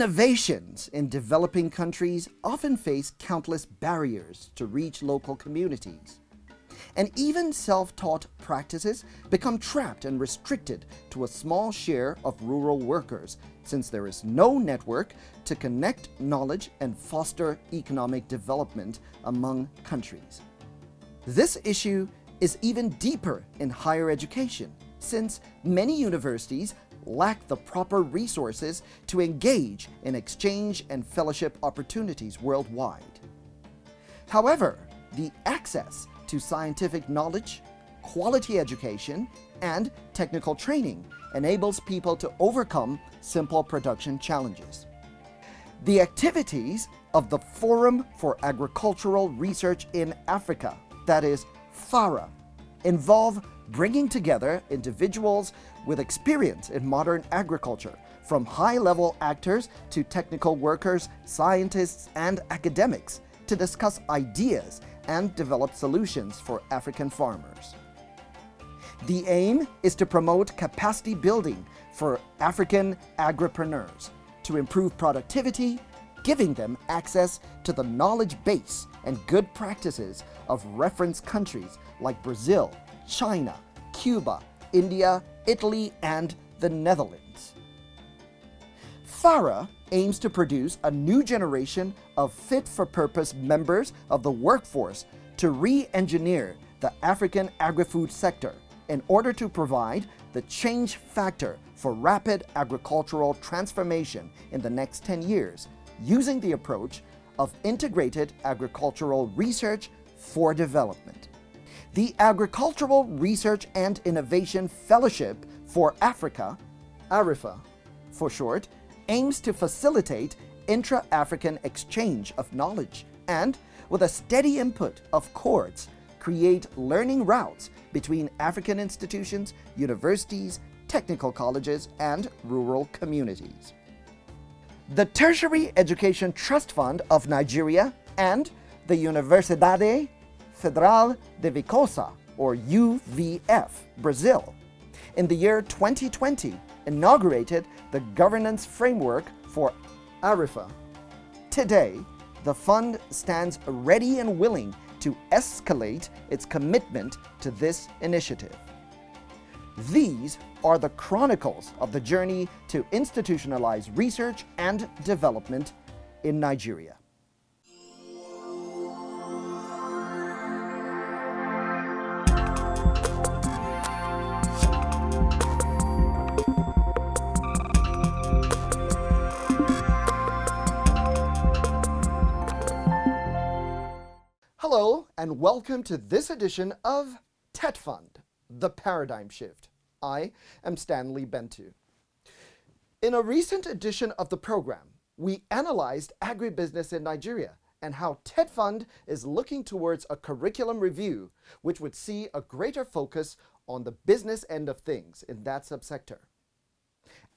Innovations in developing countries often face countless barriers to reach local communities. And even self-taught practices become trapped and restricted to a small share of rural workers, since there is no network to connect knowledge and foster economic development among countries. This issue is even deeper in higher education, since many universities lack the proper resources to engage in exchange and fellowship opportunities worldwide. However, the access to scientific knowledge, quality education, and technical training enables people to overcome simple production challenges. The activities of the Forum for Agricultural Research in Africa, that is, FARA, involve bringing together individuals with experience in modern agriculture, from high-level actors to technical workers, scientists, and academics, to discuss ideas and develop solutions for African farmers. The aim is to promote capacity building for African agripreneurs, to improve productivity, giving them access to the knowledge base and good practices of reference countries like Brazil, China, Cuba, India, Italy, and the Netherlands. FARA aims to produce a new generation of fit-for-purpose members of the workforce to re-engineer the African agri-food sector in order to provide the change factor for rapid agricultural transformation in the next 10 years, using the approach of integrated agricultural research for development. The Agricultural Research and Innovation Fellowship for Africa, ARIFA for short, aims to facilitate intra-African exchange of knowledge and, with a steady input of cohorts, create learning routes between African institutions, universities, technical colleges, and rural communities. The Tertiary Education Trust Fund of Nigeria and the Universidade Federal de Vicosa, or UVF, Brazil, in the year 2020 inaugurated the governance framework for ARIFA. Today, the fund stands ready and willing to escalate its commitment to this initiative. These are the chronicles of the journey to institutionalize research and development in Nigeria. Hello, and welcome to this edition of TETFund, The Paradigm Shift. I am Stanley Bentu. In a recent edition of the program, we analyzed agribusiness in Nigeria and how TETFund is looking towards a curriculum review which would see a greater focus on the business end of things in that subsector.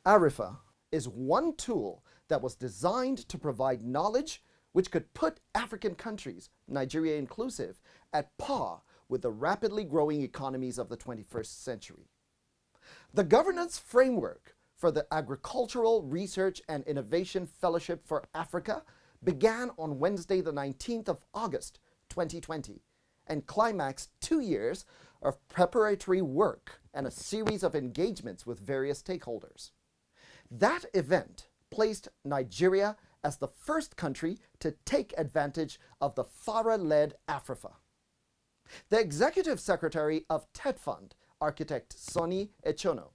ARIFA is one tool that was designed to provide knowledge which could put African countries, Nigeria inclusive, at par with the rapidly growing economies of the 21st century. The governance framework for the Agricultural Research and Innovation Fellowship for Africa began on Wednesday, the 19th of August, 2020, and climaxed 2 years of preparatory work and a series of engagements with various stakeholders. That event placed Nigeria as the first country to take advantage of the FARA-led AFRIFA. The Executive Secretary of TETFund, architect Sonny Echono,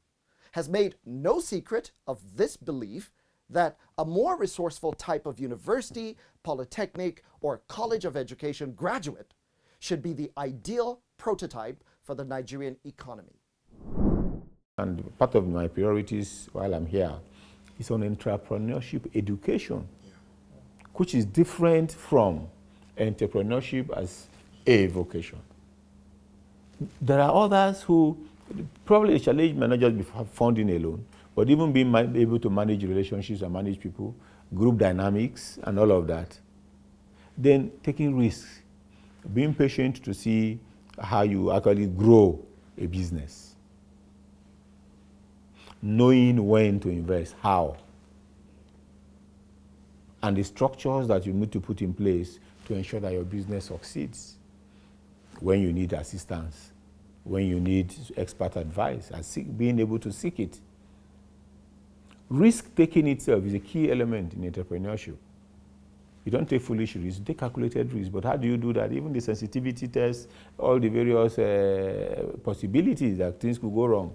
has made no secret of this belief that a more resourceful type of university, polytechnic, or college of education graduate should be the ideal prototype for the Nigerian economy. And part of my priorities while I'm here is on entrepreneurship education, which is different from entrepreneurship as a vocation. There are others who probably the challenge may not just be funding alone, but even being able to manage relationships and manage people, group dynamics and all of that. Then taking risks, being patient to see how you actually grow a business. Knowing when to invest, how. and the structures that you need to put in place to ensure that your business succeeds when you need assistance, when you need expert advice, and being able to seek it. Risk-taking itself is a key element in entrepreneurship. You don't take foolish risks, you take calculated risks. But how do you do that? Even the sensitivity tests, all the various possibilities that things could go wrong.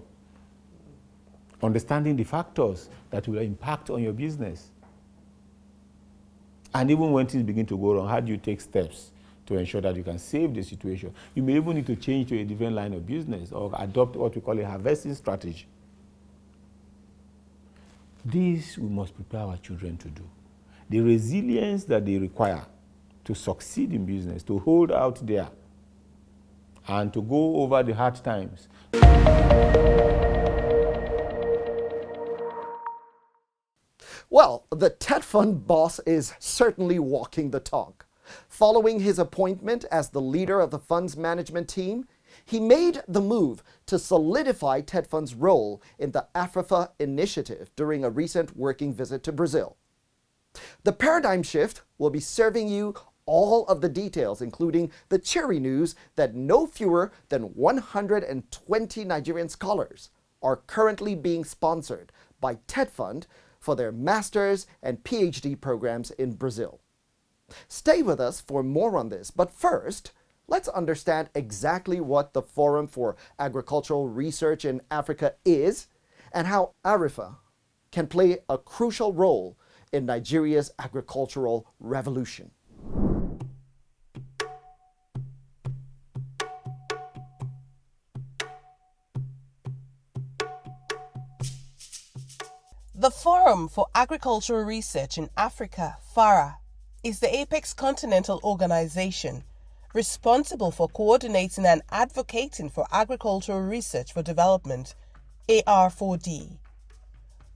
Understanding the factors that will impact on your business. And even when things begin to go wrong, how do you take steps to ensure that you can save the situation? You may even need to change to a different line of business or adopt what we call a harvesting strategy. This we must prepare our children to do. The resilience that they require to succeed in business, to hold out there, and to go over the hard times. Well, the TETFund boss is certainly walking the talk. Following his appointment as the leader of the fund's management team, he made the move to solidify TETFund's role in the Africa initiative during a recent working visit to Brazil. The paradigm shift will be serving you all of the details, including the cheery news that no fewer than 120 Nigerian scholars are currently being sponsored by TETFund for their master's and PhD programs in Brazil. Stay with us for more on this, but first, let's understand exactly what the Forum for Agricultural Research in Africa is and how ARIFA can play a crucial role in Nigeria's agricultural revolution. The Forum for Agricultural Research in Africa, FARA, is the apex continental organization responsible for coordinating and advocating for agricultural research for development, AR4D.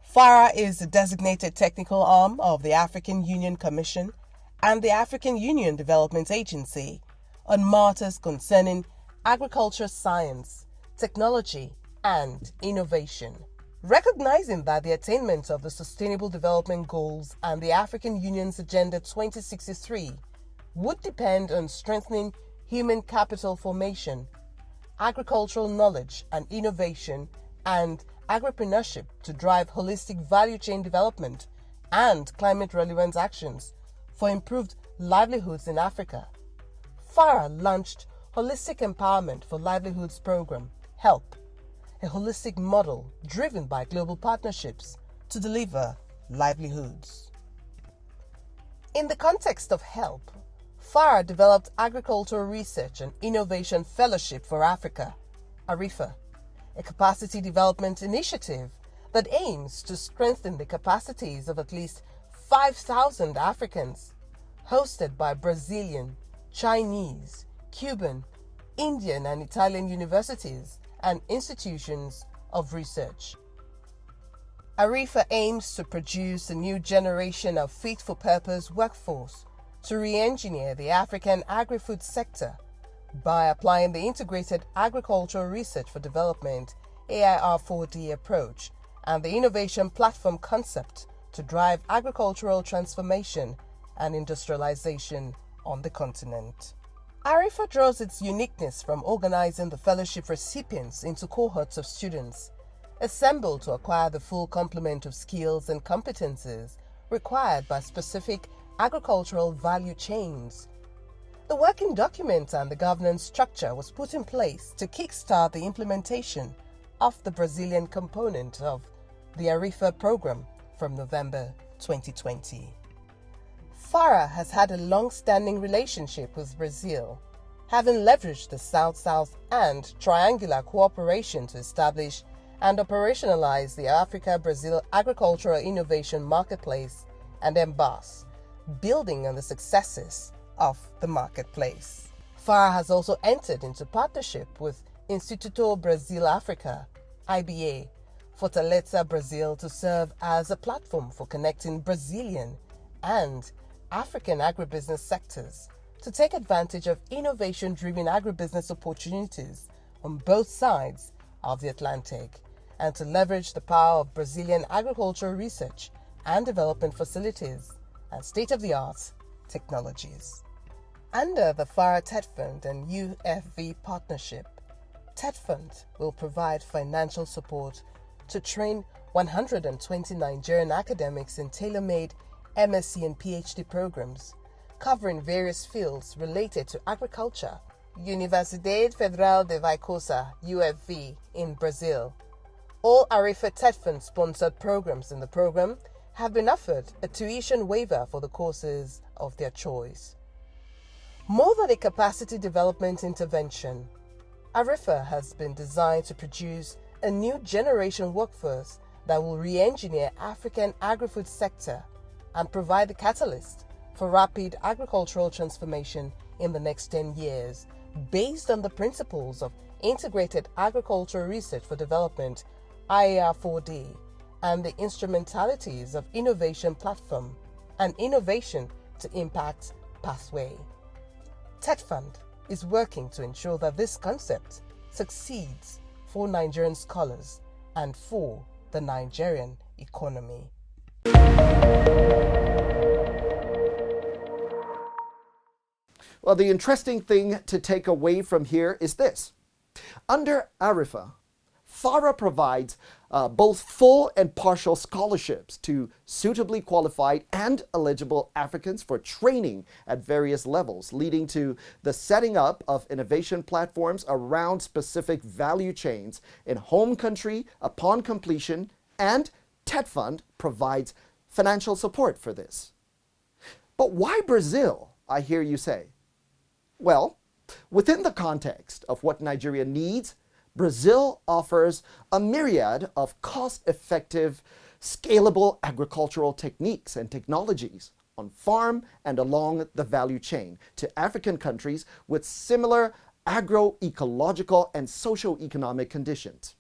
FARA is the designated technical arm of the African Union Commission and the African Union Development Agency on matters concerning agriculture science, technology, and innovation. Recognizing that the attainment of the Sustainable Development Goals and the African Union's Agenda 2063 would depend on strengthening human capital formation, agricultural knowledge and innovation, and agripreneurship to drive holistic value chain development and climate-relevant actions for improved livelihoods in Africa. FARA launched Holistic Empowerment for Livelihoods Program, HELP, a holistic model driven by global partnerships to deliver livelihoods. In the context of HELP, FARA developed Agricultural Research and Innovation Fellowship for Africa, ARIFA, a capacity development initiative that aims to strengthen the capacities of at least 5,000 Africans, hosted by Brazilian, Chinese, Cuban, Indian, and Italian universities and institutions of research. ARIFA aims to produce a new generation of fit-for-purpose workforce to re-engineer the African agri-food sector by applying the Integrated Agricultural Research for Development AIR4D approach and the innovation platform concept to drive agricultural transformation and industrialization on the continent. ARIFA draws its uniqueness from organizing the fellowship recipients into cohorts of students, assembled to acquire the full complement of skills and competencies required by specific agricultural value chains. The working document and the governance structure was put in place to kickstart the implementation of the Brazilian component of the ARIFA program from November 2020. FARA has had a long-standing relationship with Brazil, having leveraged the South-South and triangular cooperation to establish and operationalize the Africa-Brazil Agricultural Innovation Marketplace and EMBAS, building on the successes of the marketplace. FARA has also entered into partnership with Instituto Brasil Africa, IBA, Fortaleza Brazil to serve as a platform for connecting Brazilian and African agribusiness sectors to take advantage of innovation-driven agribusiness opportunities on both sides of the Atlantic and to leverage the power of Brazilian agricultural research and development facilities and state-of-the-art technologies. Under the FARA TETFund and UFV partnership, TETFund will provide financial support to train 120 Nigerian academics in tailor-made MSc and PhD programs covering various fields related to agriculture. Universidade Federal de Vicosa, UFV, in Brazil. All Arifa TETFund sponsored programs in the program have been offered a tuition waiver for the courses of their choice. More than a capacity development intervention, Arifa has been designed to produce a new generation workforce that will re-engineer African agri-food sector and provide the catalyst for rapid agricultural transformation in the next 10 years, based on the principles of Integrated Agricultural Research for Development, IAR4D, and the instrumentalities of Innovation Platform and Innovation to Impact Pathway. TETFund is working to ensure that this concept succeeds for Nigerian scholars and for the Nigerian economy. Well, the interesting thing to take away from here is this. Under ARIFA, FARA provides both full and partial scholarships to suitably qualified and eligible Africans for training at various levels, leading to the setting up of innovation platforms around specific value chains in home country upon completion, and TETFund provides financial support for this. But why Brazil, I hear you say? Well, within the context of what Nigeria needs, Brazil offers a myriad of cost-effective, scalable agricultural techniques and technologies on farm and along the value chain to African countries with similar agroecological and socio-economic conditions.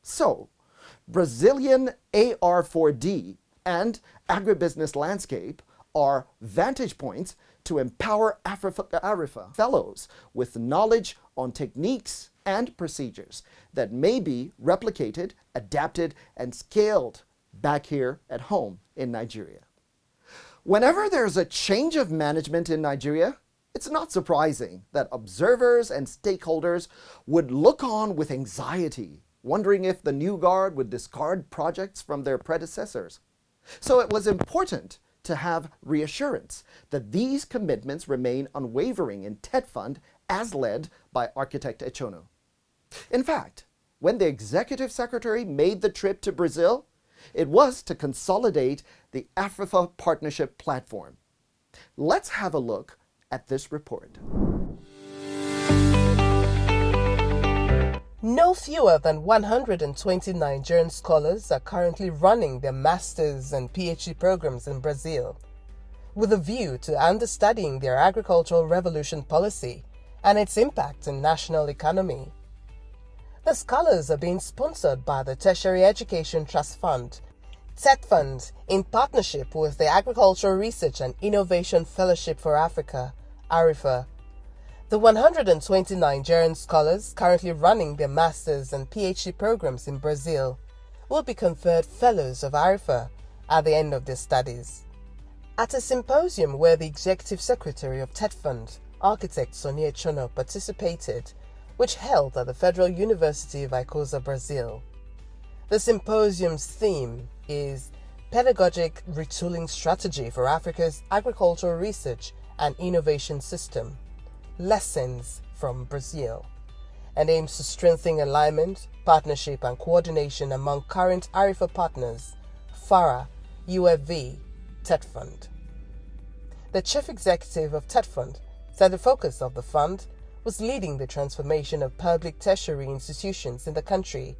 So, Brazilian AR4D and agribusiness landscape are vantage points to empower ARIFA fellows with knowledge on techniques and procedures that may be replicated, adapted, and scaled back here at home in Nigeria. Whenever there's a change of management in Nigeria, it's not surprising that observers and stakeholders would look on with anxiety, wondering if the new guard would discard projects from their predecessors. So it was important to have reassurance that these commitments remain unwavering in TETFund as led by architect Echono. In fact, when the executive secretary made the trip to Brazil, it was to consolidate the Afrifa Partnership Platform. Let's have a look at this report. No fewer than 120 Nigerian scholars are currently running their master's and PhD programs in Brazil, with a view to understudying their agricultural revolution policy and its impact on national economy. The scholars are being sponsored by the Tertiary Education Trust Fund, TETFund, in partnership with the Agricultural Research and Innovation Fellowship for Africa, ARIFA. The 120 Nigerian scholars currently running their master's and PhD programs in Brazil will be conferred fellows of ARIFA at the end of their studies. At a symposium where the Executive Secretary of TETFund, architect Sonia Chono, participated, which held at the Federal University of Vicosa, Brazil. The symposium's theme is Pedagogic Retooling Strategy for Africa's Agricultural Research and Innovation System, Lessons from Brazil, and aims to strengthen alignment, partnership, and coordination among current ARIFA partners, FARA, UFV, TETFund. The chief executive of TETFund said the focus of the fund was leading the transformation of public tertiary institutions in the country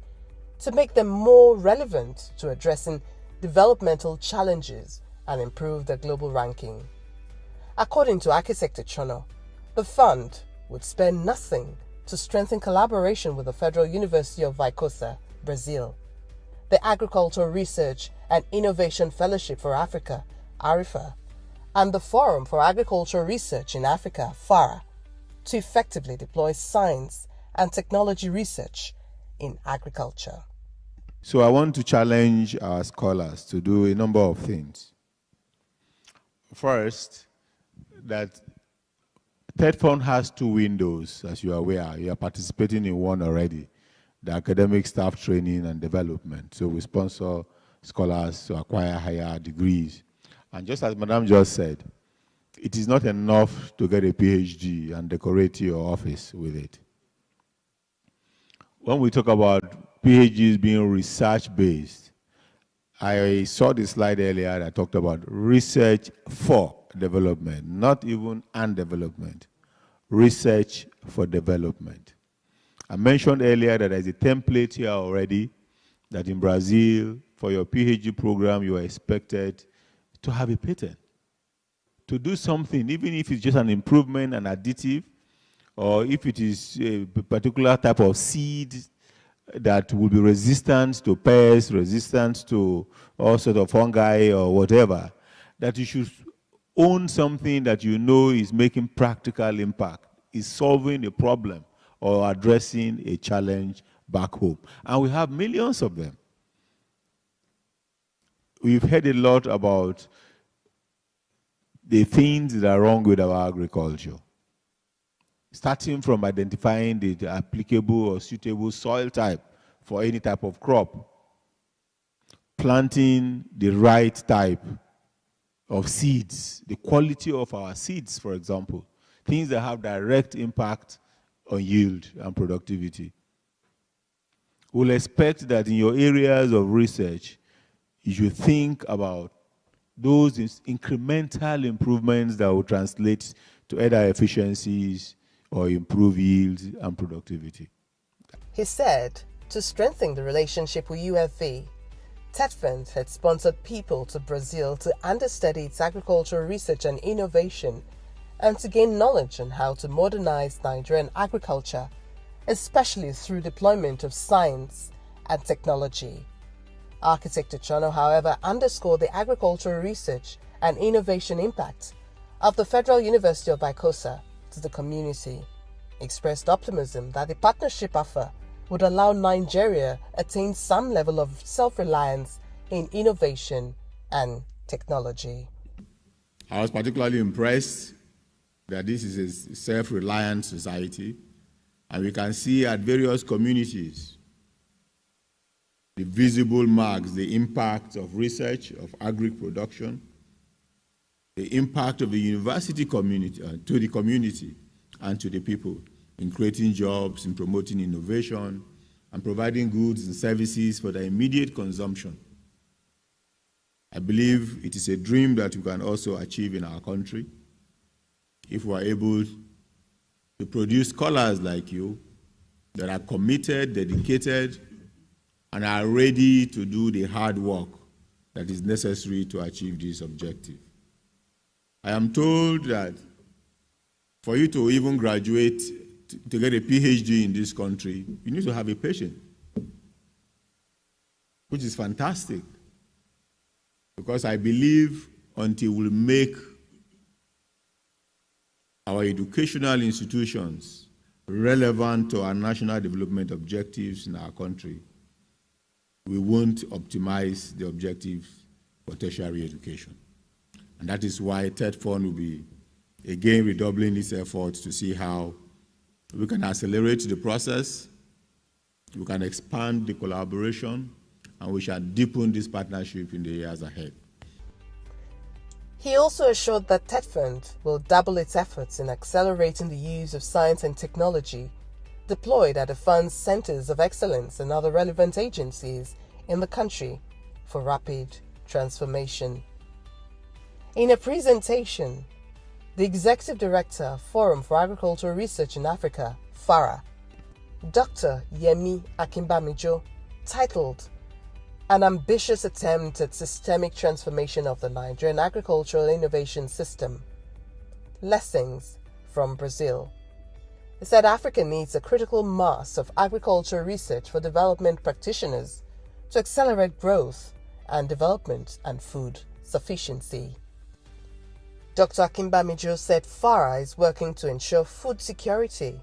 to make them more relevant to addressing developmental challenges and improve their global ranking. According to architect Chono, the fund would spare nothing to strengthen collaboration with the Federal University of Vicosa, Brazil, the Agricultural Research and Innovation Fellowship for Africa, ARIFA, and the Forum for Agricultural Research in Africa, FARA, to effectively deploy science and technology research in agriculture. So I want to challenge our scholars to do a number of things. first, that TETFund has two windows, as you are aware. You are participating in one already, the academic staff training and development. So we sponsor scholars to acquire higher degrees. And just as Madam just said, it is not enough to get a PhD and decorate your office with it. When we talk about PhDs being research-based, I saw the slide earlier that talked about research for development, not even and development. Research for development. I mentioned earlier that there's a template here already that in Brazil, for your PhD program, you are expected to have a patent. To do something, even if it's just an improvement, an additive, or if it is a particular type of seed that will be resistant to pests, resistant to all sort of fungi or whatever, that you should own something that you know is making practical impact, is solving a problem or addressing a challenge back home. And we have millions of them. We've heard a lot about the things that are wrong with our agriculture, starting from identifying the applicable or suitable soil type for any type of crop, planting the right type of seeds, the quality of our seeds, for example, things that have direct impact on yield and productivity. We'll expect that in your areas of research, you should think about those incremental improvements that will translate to either efficiencies or improve yield and productivity. He said, to strengthen the relationship with UFV, TETFund had sponsored people to Brazil to understudy its agricultural research and innovation and to gain knowledge on how to modernize Nigerian agriculture, especially through deployment of science and technology. Architect Ochono, however, underscored the agricultural research and innovation impact of the Federal University of Icosa to the community, expressed optimism that the partnership offer would allow Nigeria attain some level of self-reliance in innovation and technology. I was particularly impressed that this is a self-reliant society, and we can see at various communities the visible marks, the impact of research, of agri-production, the impact of the university community to the community and to the people in creating jobs, in promoting innovation, and providing goods and services for their immediate consumption. I believe it is a dream that we can also achieve in our country if we are able to produce scholars like you that are committed, dedicated, and are ready to do the hard work that is necessary to achieve this objective. I am told that for you to even graduate, to get a PhD in this country, you need to have a patient, which is fantastic. Because I believe until we make our educational institutions relevant to our national development objectives in our country, we won't optimize the objectives for tertiary education. And that is why TETFund will be, again, redoubling its efforts to see how we can accelerate the process, we can expand the collaboration, and we shall deepen this partnership in the years ahead. He also assured that TETFund will double its efforts in accelerating the use of science and technology deployed at the fund's centers of excellence and other relevant agencies in the country for rapid transformation. In a presentation, the Executive Director, Forum for Agricultural Research in Africa, FARA, Dr. Yemi Akinbamijo, titled An Ambitious Attempt at Systemic Transformation of the Nigerian Agricultural Innovation System, Lessons from Brazil. He said Africa needs a critical mass of agricultural research for development practitioners to accelerate growth and development and food sufficiency. Dr. Akinbamijo said FARA is working to ensure food security,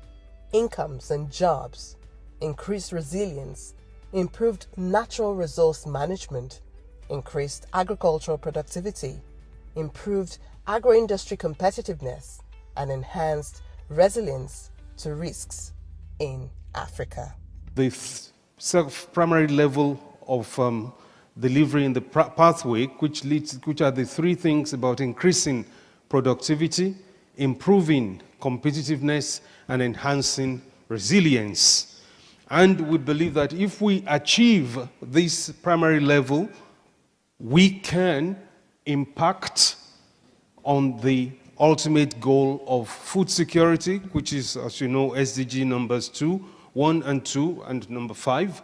incomes and jobs, increased resilience, improved natural resource management, increased agricultural productivity, improved agro-industry competitiveness and enhanced resilience to risks in Africa. The primary level of delivery in the pathway, which are the three things about increasing productivity, improving competitiveness, and enhancing resilience. And we believe that if we achieve this primary level, we can impact on the ultimate goal of food security, which is, as you know, SDG numbers 1 and 2, and number 5.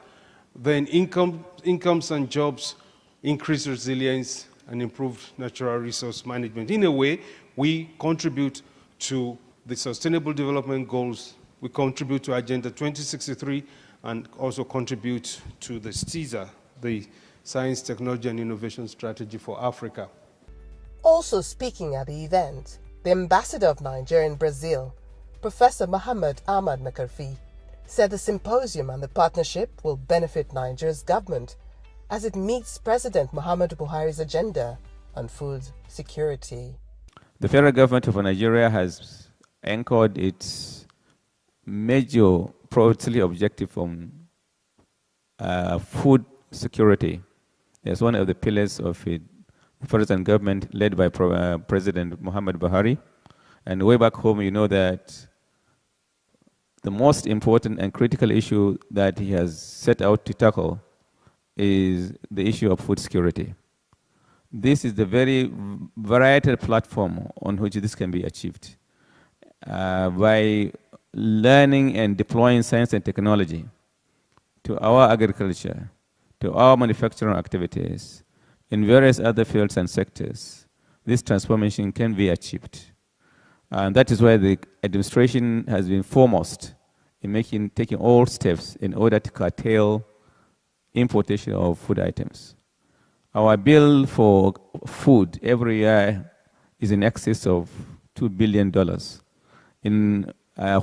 Then incomes and jobs, increase resilience, and improve natural resource management. In a way, we contribute to the Sustainable Development Goals, we contribute to Agenda 2063, and also contribute to the STISA, the Science, Technology, and Innovation Strategy for Africa. Also speaking at the event, the Ambassador of Nigeria in Brazil, Professor Muhammad Ahmad Makarfi, said the symposium and the partnership will benefit Nigeria's government as it meets President Muhammadu Buhari's agenda on food security. The federal government of Nigeria has anchored its major priority objective on food security as one of the pillars of it. The present government led by President Muhammadu Buhari. And way back home, you know that the most important and critical issue that he has set out to tackle is the issue of food security. This is the very varietal platform on which this can be achieved. By learning and deploying science and technology to our agriculture, to our manufacturing activities, in various other fields and sectors, this transformation can be achieved. And that is why the administration has been foremost in taking all steps in order to curtail importation of food items. Our bill for food every year is in excess of $2 billion. In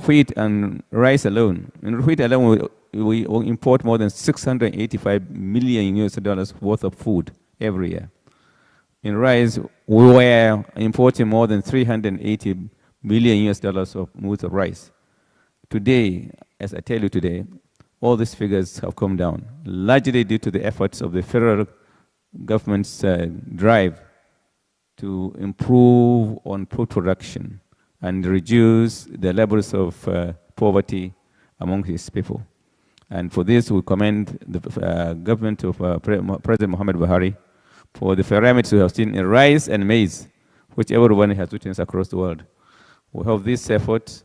wheat and rice alone, in wheat alone, we import more than 685 million US dollars worth of food every year. In rice, we were importing more than 380 million US dollars worth of rice. Today, as I tell you today, all these figures have come down, largely due to the efforts of the federal government's drive to improve on food production and reduce the levels of poverty among his people. And for this, we commend the government of President Muhammad Buhari for the parameters we have seen in rice and maize, which everyone has witnessed across the world. We have this effort,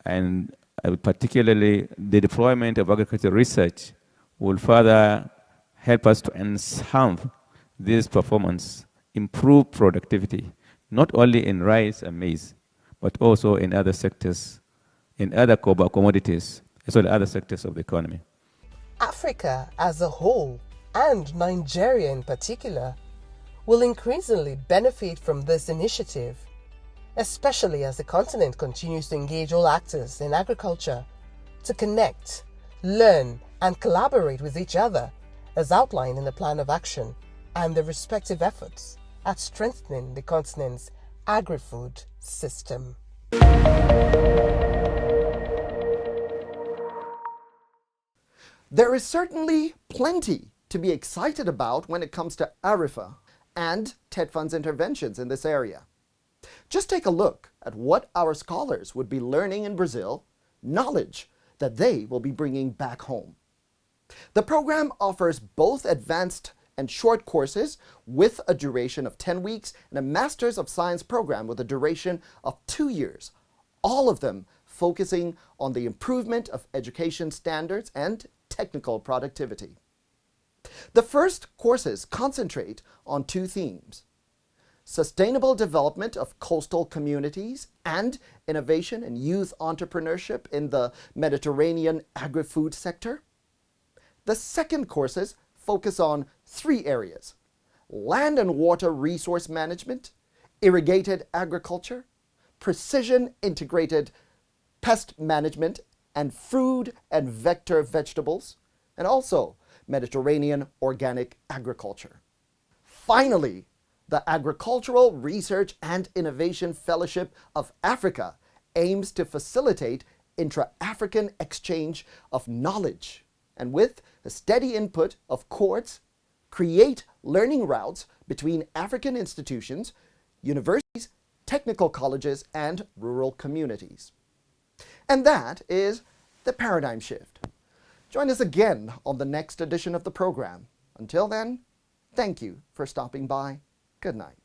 and particularly the deployment of agricultural research will further help us to enhance this performance, improve productivity, not only in rice and maize, but also in other sectors, in other commodities, as well as other sectors of the economy. Africa as a whole, and Nigeria in particular, will increasingly benefit from this initiative, especially as the continent continues to engage all actors in agriculture to connect, learn, and collaborate with each other, as outlined in the Plan of Action and the respective efforts at strengthening the continent's agri-food system. There is certainly plenty to be excited about when it comes to ARIFA and TETFund's interventions in this area. Just take a look at what our scholars would be learning in Brazil, knowledge that they will be bringing back home. The program offers both advanced and short courses with a duration of 10 weeks and a Master's of Science program with a duration of 2 years, all of them focusing on the improvement of education standards and technical productivity. The first courses concentrate on 2 themes: sustainable development of coastal communities and innovation and youth entrepreneurship in the Mediterranean agri-food sector. The second courses focus on 3 areas: land and water resource management, irrigated agriculture, precision integrated pest management, and food and vector vegetables, and also Mediterranean organic agriculture. Finally, The Agricultural Research and Innovation Fellowship of Africa aims to facilitate intra-African exchange of knowledge and, with the steady input of courts, create learning routes between African institutions, universities, technical colleges, and rural communities. And that is the paradigm shift. Join us again on the next edition of the program. Until then, thank you for stopping by. Good night.